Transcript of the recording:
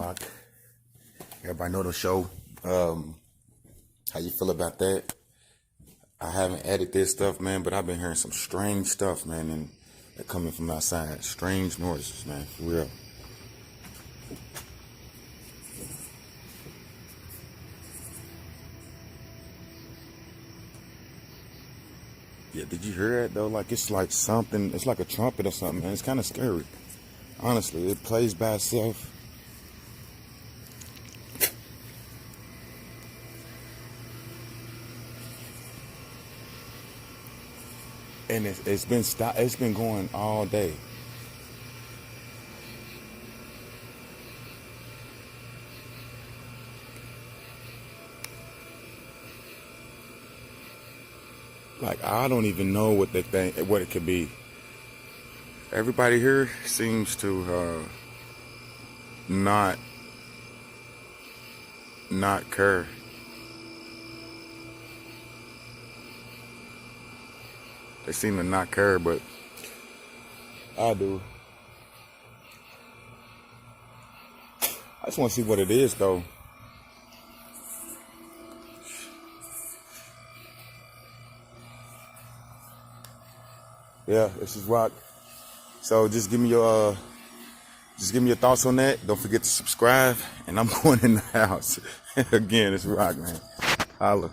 Rock. Everybody know the show. How you feel about that? I haven't edited this stuff, man, but I've been hearing some strange stuff, man, and they're coming from outside. Strange noises, man, for real. Yeah, did you hear that though? Like it's like something, it's like a trumpet or something, man. It's kind of scary. Honestly, it plays by itself. And it's been going all day. Like I don't even know what they think, what it could be. Everybody here seems to not care. They seem to not care, but I do. I just want to see what it is, though. Yeah, this is Rock. So just give me your thoughts on that. Don't forget to subscribe, and I'm going in the house. Again, it's Rock, man. Holla.